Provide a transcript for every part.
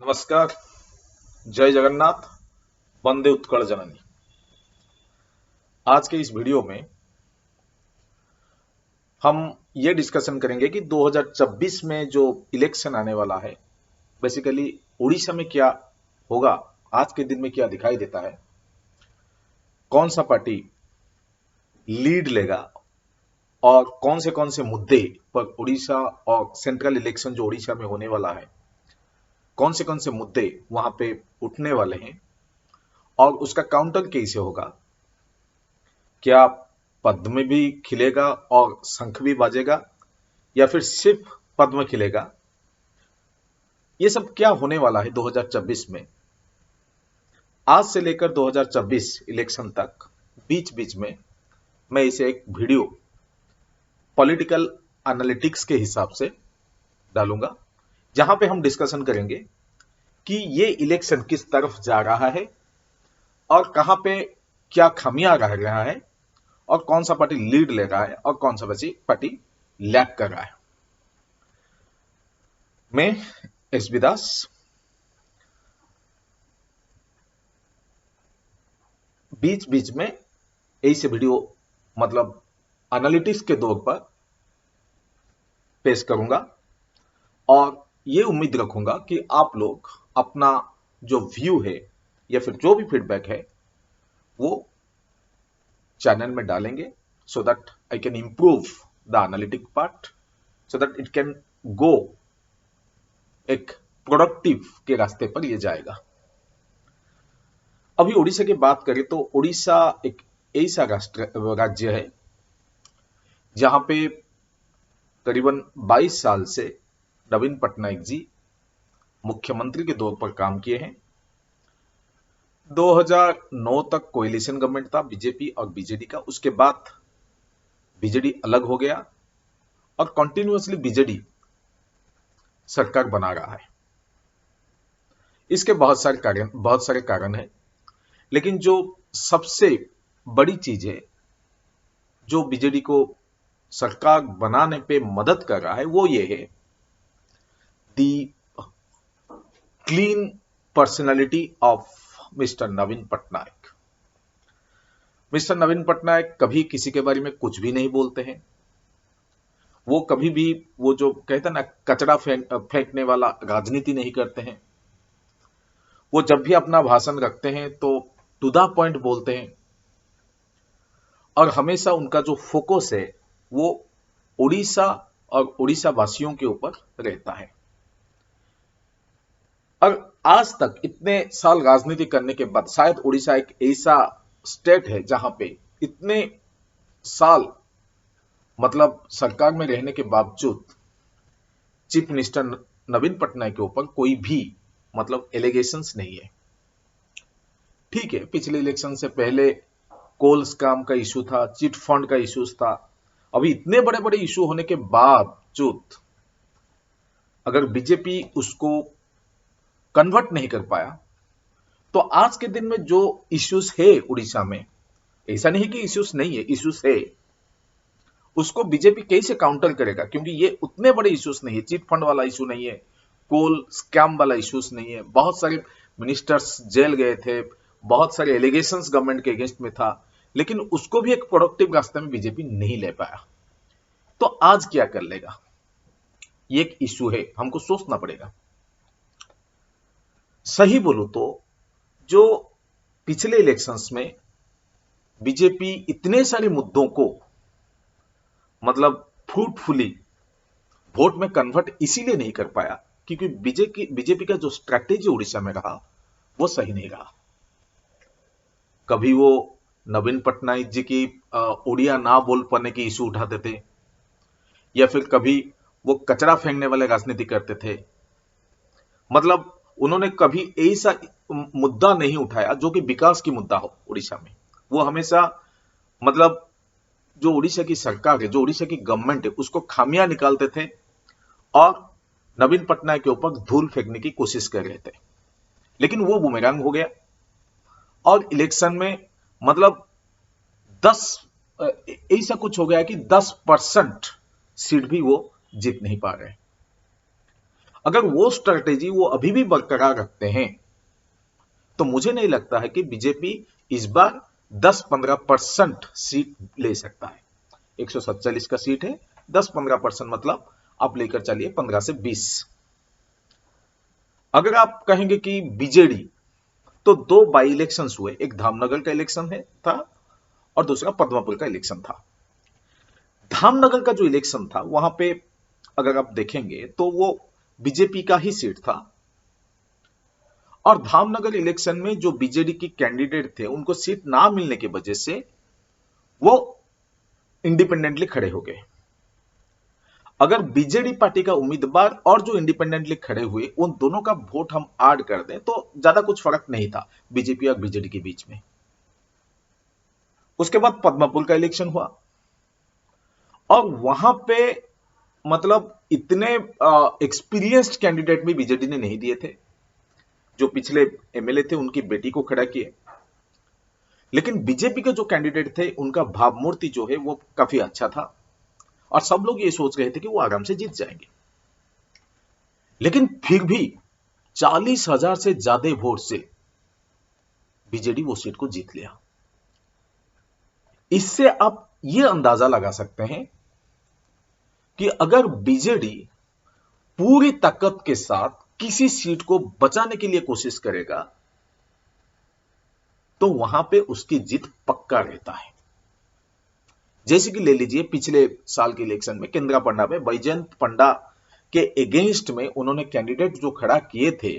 नमस्कार। जय जगन्नाथ। वंदे उत्कल जननी। आज के इस वीडियो में हम ये डिस्कशन करेंगे कि 2026 में जो इलेक्शन आने वाला है, बेसिकली उड़ीसा में क्या होगा, आज के दिन में क्या दिखाई देता है, कौन सा पार्टी लीड लेगा और कौन से मुद्दे पर उड़ीसा और सेंट्रल इलेक्शन जो उड़ीसा में होने वाला है, कौन से मुद्दे वहां पे उठने वाले हैं और उसका काउंटर कैसे होगा। क्या पद्म में भी खिलेगा और शंख भी बाजेगा या फिर सिर्फ पद्म खिलेगा। ये सब क्या होने वाला है 2026 में। आज से लेकर 2026 इलेक्शन तक बीच बीच में मैं इसे एक वीडियो पॉलिटिकल एनालिटिक्स के हिसाब से डालूंगा, जहां पे हम डिस्कशन करेंगे कि ये इलेक्शन किस तरफ जा रहा है और कहां पे क्या खामियां रह रहा है और कौन सा पार्टी लीड ले रहा है और कौन सा पार्टी लैग कर रहा है। मैं एसबी दास बीच बीच में ऐसे वीडियो मतलब एनालिटिक्स के दौर पर पेश करूंगा और ये उम्मीद रखूंगा कि आप लोग अपना जो व्यू है या फिर जो भी फीडबैक है वो चैनल में डालेंगे, so that I can improve the analytic part, so that it can go एक प्रोडक्टिव के रास्ते पर ये जाएगा। अभी उड़ीसा की बात करें तो उड़ीसा एक ऐसा राज्य है जहां पे करीबन 22 साल से नवीन पटनायक जी मुख्यमंत्री के तौर पर काम किए हैं। 2009 तक कोएलिशन गवर्नमेंट था बीजेपी और बीजेडी का। उसके बाद बीजेडी अलग हो गया और कंटिन्यूअसली बीजेडी सरकार बना रहा है। इसके बहुत सारे कारण हैं, लेकिन जो सबसे बड़ी चीज है जो बीजेडी को सरकार बनाने पे मदद कर रहा है वो ये है, the clean personality of mister Naveen Patnaik. Mister Naveen Patnaik कभी किसी के बारे में कुछ भी नहीं बोलते हैं। वो कभी भी वो जो कहते हैं ना कचरा फेंकने वाला राजनीति नहीं करते हैं। वो जब भी अपना भाषण रखते हैं तो टू द पॉइंट बोलते हैं और हमेशा उनका जो फोकस है वो उड़ीसा और उड़ीसा वासियों के ऊपर रहता है। और आज तक इतने साल राजनीति करने के बाद शायद उड़ीसा एक ऐसा स्टेट है जहां पे इतने साल मतलब सरकार में रहने के बावजूद चीफ मिनिस्टर नवीन पटनायक के ऊपर कोई भी मतलब एलिगेशंस नहीं है। ठीक है, पिछले इलेक्शन से पहले कोल स्कैम का इशू था, चिट फंड का इश्यूज था। अभी इतने बड़े बड़े इशू होने के बावजूद अगर बीजेपी उसको कन्वर्ट नहीं कर पाया तो आज के दिन में जो इश्यूज है उड़ीसा में, ऐसा नहीं कि इश्यूज नहीं है, इश्यूज है, उसको बीजेपी कैसे काउंटर करेगा, क्योंकि ये उतने बड़े इश्यूज नहीं है। चिट फंड वाला इशू नहीं है, कोल स्कैम वाला इश्यूज नहीं है, बहुत सारे मिनिस्टर्स जेल गए थे, बहुत सारे एलिगेशंस गवर्नमेंट के अगेंस्ट में था, लेकिन उसको भी एक प्रोडक्टिव रास्ते में बीजेपी नहीं ले पाया। तो आज क्या कर लेगा, ये एक इश्यू है, हमको सोचना पड़ेगा। सही बोलूं तो जो पिछले इलेक्शंस में बीजेपी इतने सारे मुद्दों को मतलब फ्रूटफुली वोट में कन्वर्ट इसीलिए नहीं कर पाया क्योंकि बीजेपी का जो स्ट्रैटेजी उड़ीसा में रहा वो सही नहीं रहा। कभी वो नवीन पटनायक जी की उड़िया ना बोल पाने की इशू उठाते थे, या फिर कभी वो कचरा फेंकने वाले राजनीति करते थे। मतलब उन्होंने कभी ऐसा मुद्दा नहीं उठाया जो कि विकास की मुद्दा हो उड़ीसा में। वो हमेशा मतलब जो उड़ीसा की सरकार है, जो उड़ीसा की गवर्नमेंट है, उसको खामियां निकालते थे और नवीन पटनायक के ऊपर धूल फेंकने की कोशिश कर रहे थे। लेकिन वो बुमेरंग हो गया और इलेक्शन में मतलब 10 ऐसा कुछ हो गया कि 10% सीट भी वो जीत नहीं पा रहे। अगर वो स्ट्रैटेजी वो अभी भी बरकरार रखते हैं तो मुझे नहीं लगता है कि बीजेपी इस बार 10-15% सीट ले सकता है। 147 का सीट है, 10-15% मतलब आप लेकर चलिए 15 से 20। अगर आप कहेंगे कि बीजेडी, तो दो बाई इलेक्शंस हुए, एक धामनगर का इलेक्शन है था और दूसरा पद्मापुर का इलेक्शन था। धामनगर का जो इलेक्शन था वहां पे अगर आप देखेंगे तो वो बीजेपी का ही सीट था और धामनगर इलेक्शन में जो बीजेडी के कैंडिडेट थे उनको सीट ना मिलने की वजह से वो इंडिपेंडेंटली खड़े हो गए। अगर बीजेडी पार्टी का उम्मीदवार और जो इंडिपेंडेंटली खड़े हुए उन दोनों का वोट हम ऐड कर दें तो ज्यादा कुछ फर्क नहीं था बीजेपी और बीजेडी के बीच में। उसके बाद पद्मापुर का इलेक्शन हुआ और वहां पे मतलब इतने एक्सपीरियंस्ड कैंडिडेट भी बीजेडी ने नहीं दिए थे। जो पिछले एमएलए थे उनकी बेटी को खड़ा किए, लेकिन बीजेपी के जो कैंडिडेट थे उनका भावमूर्ति जो है वो काफी अच्छा था और सब लोग ये सोच रहे थे कि वो आराम से जीत जाएंगे। लेकिन फिर भी 40,000 से ज्यादा वोट से बीजेडी वो सीट को जीत लिया। इससे आप ये अंदाजा लगा सकते हैं कि अगर बीजेडी पूरी ताकत के साथ किसी सीट को बचाने के लिए कोशिश करेगा तो वहां पे उसकी जीत पक्का रहता है। जैसे कि ले लीजिए पिछले साल के इलेक्शन में केंद्रापड़ा में बैजयंत पंडा के अगेंस्ट में उन्होंने कैंडिडेट जो खड़ा किए थे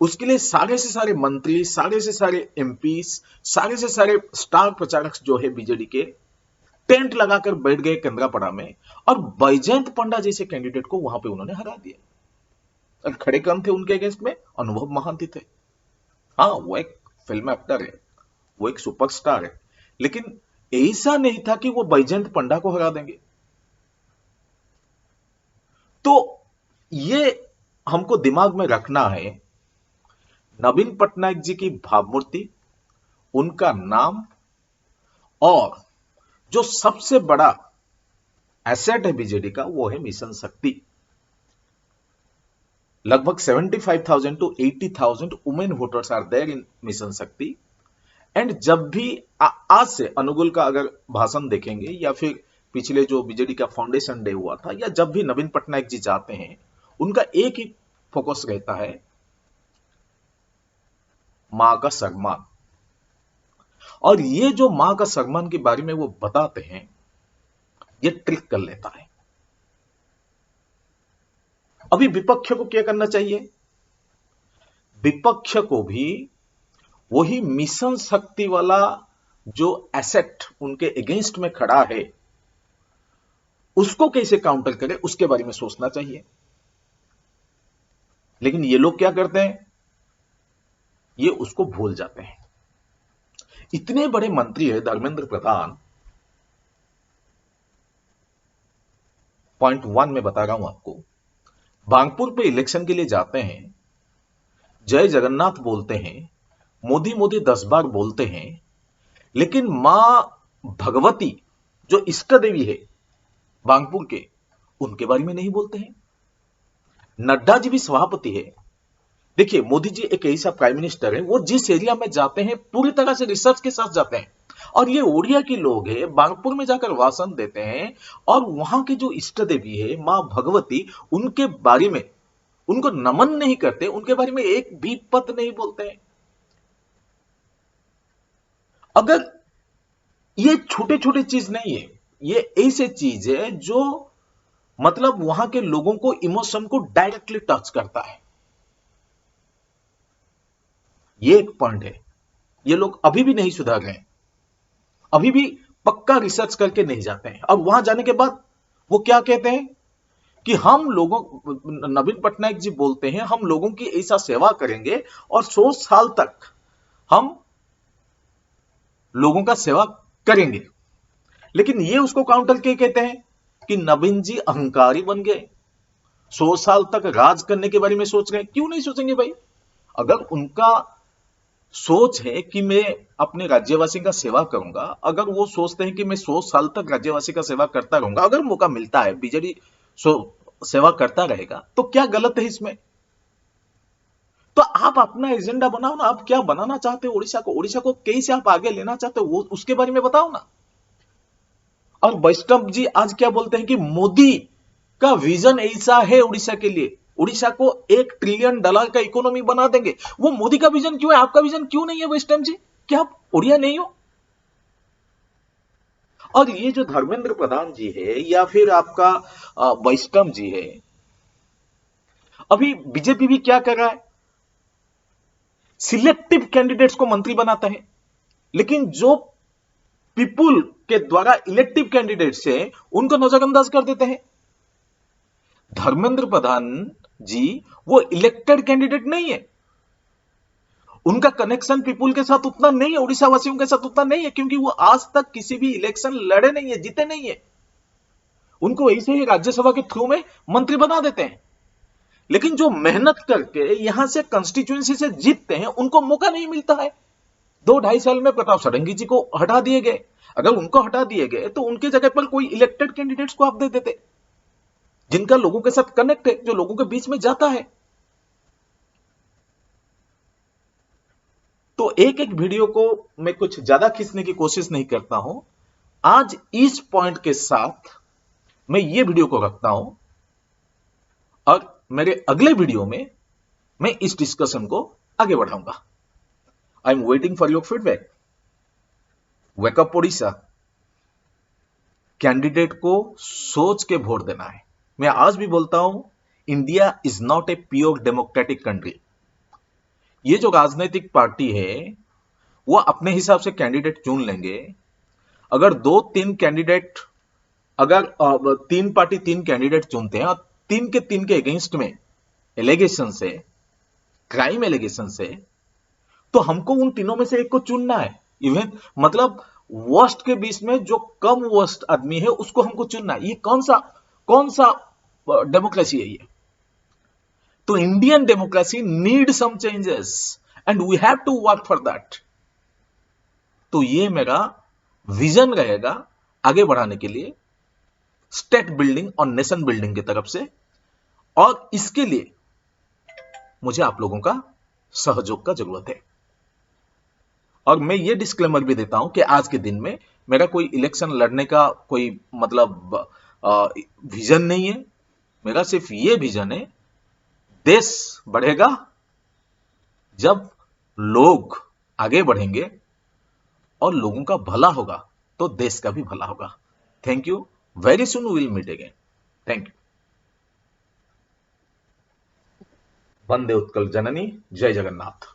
उसके लिए सारे से सारे मंत्री, सारे से सारे एमपी, सारे से सारे स्टार प्रचारक जो है बीजेडी के टेंट लगाकर बैठ गए केंद्रापड़ा में और बैजयंत पंडा जैसे कैंडिडेट को वहां पे उन्होंने हरा दिया। और खड़े कौन थे उनके अगेंस्ट में? अनुभव महांती थे। हाँ, वो एक फिल्म एक्टर है, वो एक सुपरस्टार है, लेकिन ऐसा नहीं था कि वो बैजयंत पंडा को हरा देंगे। तो ये हमको दिमाग में रखना है, नवीन पटनायक जी की भावमूर्ति, उनका नाम और जो सबसे बड़ा एसेट है बीजेडी का वो है मिशन शक्ति। लगभग 75,000 to 80,000 women voters are there in mission Shakti. And जब भी आज से अनुगुल का अगर भाषण देखेंगे या फिर पिछले जो बीजेडी का फाउंडेशन डे हुआ था या जब भी नवीन पटनायक जी जाते हैं उनका एक ही फोकस रहता है, मां का सम्मान। और ये जो मां का सम्मान के बारे में वो बताते हैं ये ट्रिक कर लेता है। अभी विपक्ष को क्या करना चाहिए? विपक्ष को भी वही मिशन शक्ति वाला जो एसेट उनके अगेंस्ट में खड़ा है उसको कैसे काउंटर करे उसके बारे में सोचना चाहिए। लेकिन ये लोग क्या करते हैं, ये उसको भूल जाते हैं। इतने बड़े मंत्री है धर्मेंद्र प्रधान, पॉइंट 1 में बता रहा हूं आपको, बांगपुर पे इलेक्शन के लिए जाते हैं, जय जगन्नाथ बोलते हैं, मोदी मोदी 10 बार बोलते हैं, लेकिन मां भगवती जो इष्ट देवी है बांगपुर के उनके बारे में नहीं बोलते हैं। नड्डा जी भी सभापति है। देखिए मोदी जी एक ऐसा प्राइम मिनिस्टर है, वो जिस एरिया में जाते हैं पूरी तरह से रिसर्च के साथ जाते हैं। और ये ओडिया के लोग हैं, बांगपुर में जाकर भाषण देते हैं और वहां की जो इष्ट देवी है मां भगवती उनके बारे में उनको नमन नहीं करते, उनके बारे में एक भी पद नहीं बोलते हैं। अगर ये छोटे छोटे चीज नहीं है, ये ऐसे चीज है जो मतलब वहां के लोगों को इमोशन को डायरेक्टली टच करता है। ये एक पॉइंट है। ये लोग अभी भी नहीं सुधार रहे हैं, अभी भी पक्का रिसर्च करके नहीं जाते हैं। और वहां जाने के बाद वो क्या कहते हैं कि हम लोगों, नवीन पटनायक जी बोलते हैं हम लोगों की ऐसा सेवा करेंगे और 100 साल तक हम लोगों का सेवा करेंगे। लेकिन ये उसको काउंटर के कहते हैं कि नवीन जी अहंकारी बन गए, 100 साल तक राज करने के बारे में सोच रहे हैं। क्यों नहीं सोचेंगे भाई? अगर उनका सोच है कि मैं अपने राज्यवासी का सेवा करूंगा, अगर वो सोचते हैं कि मैं 100 साल तक राज्यवासी का सेवा करता रहूंगा, अगर मौका मिलता है, बीजेडी सेवा करता रहेगा तो क्या गलत है इसमें? तो आप अपना एजेंडा बनाओ ना, आप क्या बनाना चाहते हो उड़ीसा को कैसे आप आगे लेना चाहते हो वो उसके बारे में बताओ ना। और वैष्णव जी आज क्या बोलते हैं कि मोदी का विजन ऐसा है उड़ीसा के लिए, उड़ीसा को $1 ट्रिलियन का इकोनॉमी बना देंगे। वो मोदी का विजन क्यों है, आपका विजन क्यों नहीं है वैष्णव जी? क्या आप उड़िया नहीं हो? और ये जो धर्मेंद्र प्रधान जी है या फिर आपका वैष्णव जी है, अभी बीजेपी भी क्या कर रहा है, सिलेक्टिव कैंडिडेट्स को मंत्री बनाता है, लेकिन जो पीपुल के द्वारा इलेक्टिव कैंडिडेट्स है उनको नजरअंदाज कर देते हैं। धर्मेंद्र प्रधान जी वो इलेक्टेड कैंडिडेट नहीं है, उनका कनेक्शन पीपुल के साथ उतना नहीं है, उड़ीसा वासियों के साथ उतना नहीं है, क्योंकि वो आज तक किसी भी इलेक्शन लड़े नहीं है, जीते नहीं है। उनको ऐसे ही राज्यसभा के थ्रू में मंत्री बना देते हैं, लेकिन जो मेहनत करके यहां से कंस्टिट्यूएंसी से जीतते हैं उनको मौका नहीं मिलता है। 2-2.5 साल में प्रताप षडंगी जी को हटा दिए गए, अगर उनको हटा दिए गए तो उनके जगह पर कोई इलेक्टेड कैंडिडेट्स को आप दे देते, जिनका लोगों के साथ कनेक्ट है, जो लोगों के बीच में जाता है। तो एक एक वीडियो को मैं कुछ ज्यादा खींचने की कोशिश नहीं करता हूं, आज इस पॉइंट के साथ मैं ये वीडियो को रखता हूं और मेरे अगले वीडियो में मैं इस डिस्कशन को आगे बढ़ाऊंगा। I am waiting for your feedback. Wake up Odisha, candidate को सोच के वोट देना है। मैं आज भी बोलता हूं, India is not a pure democratic country. ये जो राजनीतिक पार्टी है वो अपने हिसाब से कैंडिडेट चुन लेंगे। अगर 2-3 कैंडिडेट, अगर 3 पार्टी 3 कैंडिडेट चुनते हैं और 3 के 3 के अगेंस्ट में एलिगेशन से, क्राइम एलिगेशन से, तो हमको उन तीनों में से एक को चुनना है। इवन मतलब वर्स्ट के बीच में जो कम वर्स्ट आदमी है उसको हमको चुनना है। ये कौन सा डेमोक्रेसी है ये? तो Indian democracy need some changes and we have to work for that. तो ये मेरा विजन रहेगा आगे बढ़ाने के लिए, स्टेट बिल्डिंग और नेशन बिल्डिंग की तरफ से, और इसके लिए मुझे आप लोगों का सहयोग का जरूरत है। और मैं ये डिस्क्लेमर भी देता हूं कि आज के दिन में मेरा कोई इलेक्शन लड़ने का कोई मतलब विजन नहीं है। मेरा सिर्फ ये विजन है, देश बढ़ेगा जब लोग आगे बढ़ेंगे और लोगों का भला होगा तो देश का भी भला होगा। Thank you, very soon we will meet again. Thank you. वंदे उत्कल जननी, जय जगन्नाथ।